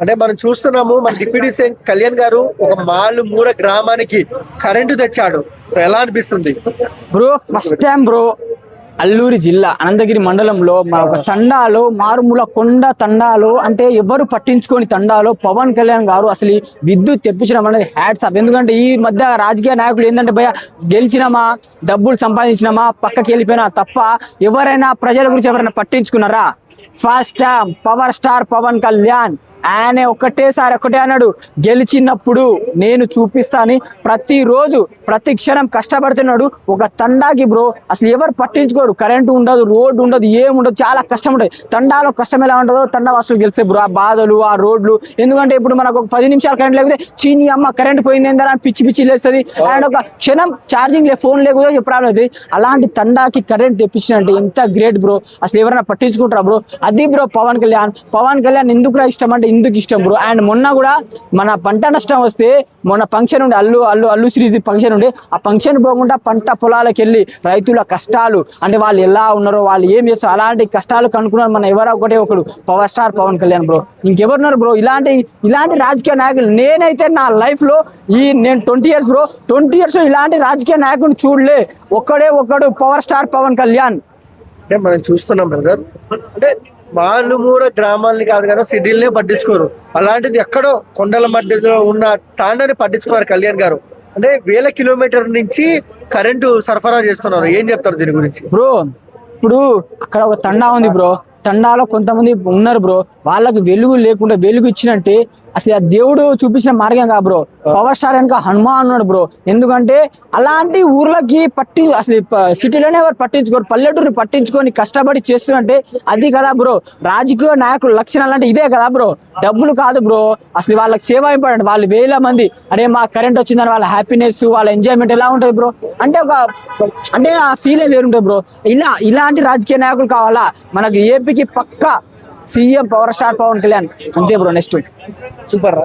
అంటే మనం చూస్తున్నాము మన డిప్యూటీ సీఎం కళ్యాణ్ గారు ఒక మాలుమూల గ్రామానికి కరెంటు తెచ్చాడు. సో ఎలా అనిపిస్తుంది bro? First time bro Alluri జిల్లా అనంతగిరి మండలంలో మన ఒక తండాలో మారుమూల కొండ తండాలో అంటే ఎవరు పట్టించుకొని తండాలో పవన్ కళ్యాణ్ గారు అసలు ఈ విద్యుత్ తెప్పించడం అనేది హ్యాట్స్ ఆఫ్. ఎందుకంటే ఈ మధ్య రాజకీయ నాయకులు ఏంటంటే భయ గెలిచినామా డబ్బులు సంపాదించినామా పక్కకి వెళ్ళిపోయినా తప్ప ఎవరైనా ప్రజల గురించి ఎవరైనా పట్టించుకున్నారా? First time power star Pawan Kalyan ఆయన ఒకటే అన్నాడు, గెలిచినప్పుడు నేను చూపిస్తాను. ప్రతిరోజు ప్రతి క్షణం కష్టపడుతున్నాడు ఒక తండాకి బ్రో. అసలు ఎవరు పట్టించుకోరు, కరెంటు ఉండదు, రోడ్డు ఉండదు, ఏముండదు, చాలా కష్టం ఉంటుంది. తండాలో కష్టం ఎలా ఉంటుందో తండా వాసులు గెలిస్తే బ్రో ఆ బాధలు ఆ రోడ్లు. ఎందుకంటే ఇప్పుడు మనకు ఒక 10 నిమిషాలు కరెంట్ లేకపోతే చీని అమ్మ కరెంట్ పోయింది ఏందని పిచ్చి పిచ్చి లేస్తుంది. అండ్ ఒక క్షణం ఛార్జింగ్ ఫోన్ లేకపోతే ప్రాబ్లం అవుతుంది. అలాంటి తండాకి కరెంట్ తెప్పించినంటే ఎంత గ్రేట్ బ్రో. అసలు ఎవరైనా పట్టించుకుంటారా బ్రో? అది బ్రో పవన్ కళ్యాణ్ ఎందుకు ఇష్టం అంటే ఇందుకు ఇష్టం బ్రో. అండ్ మొన్న కూడా మన పంట నష్టం వస్తే మొన్న ఫంక్షన్ ఉండే అల్లు సిరీస్ ఫంక్షన్ ఉండే, ఆ ఫంక్షన్ పోకుండా పంట పొలాలకు వెళ్ళి రైతుల కష్టాలు అంటే వాళ్ళు ఎలా ఉన్నారో వాళ్ళు ఏం చేస్తారో అలాంటి కష్టాలు కనుక్కున్నారు మన ఒకడు power star Pawan Kalyan bro. ఇంకెవరున్నారు బ్రో ఇలాంటి రాజకీయ నాయకులు? నేనైతే నా లైఫ్ లో నేను 20 ఇయర్స్ బ్రో, 20 ఇయర్స్ ఇలాంటి రాజకీయ నాయకుడిని చూడలే. ఒక్కడు పవర్ స్టార్ పవన్ కళ్యాణ్. అంటే మనం చూస్తున్నాం బ్రదర్, అంటే మాలుమూల గ్రామాలని కాదు కదా సిటీలనే పట్టించుకోరు. అలాంటిది ఎక్కడో కొండల మధ్యలో ఉన్న తాండాని పట్టించుకోరు కళ్యాణ్ గారు. అంటే వేల కిలోమీటర్ నుంచి కరెంటు సరఫరా చేస్తున్నారు. ఏం చెప్తారు దీని గురించి బ్రో? ఇప్పుడు అక్కడ ఒక తండా ఉంది బ్రో, తండాలో కొంతమంది ఉన్నారు బ్రో, వాళ్ళకి వెలుగు లేకుండా వెలుగు ఇచ్చినట్టే అసలు ఆ దేవుడు చూపించిన మార్గం కా బ్రో. పవర్ స్టార్ వెనక హనుమాన్ ఉన్నాడు బ్రో. ఎందుకంటే అలాంటి ఊర్లకి అసలు సిటీలోనే ఎవరు పట్టించుకోరు, పల్లెటూరు పట్టించుకొని కష్టపడి చేస్తున్నట్టే అది కదా బ్రో రాజకీయ నాయకుల లక్షణాలు. అంటే ఇదే కదా బ్రో, డబ్బులు కాదు బ్రో. అసలు వాళ్ళకి సేవ ఇంపార్టెంట్. వాళ్ళు వేల మంది అరే మా కరెంట్ వచ్చిందని వాళ్ళ హ్యాపీనెస్ వాళ్ళ ఎంజాయ్మెంట్ ఎలా ఉంటుంది బ్రో? అంటే ఆ ఫీలే వేరుంటుంది బ్రో. ఇలాంటి రాజకీయ నాయకులు కావాలా మనకి ఏపీకి? పక్కా CM power star Pawan Kalyan అంతే బ్రో. Next super.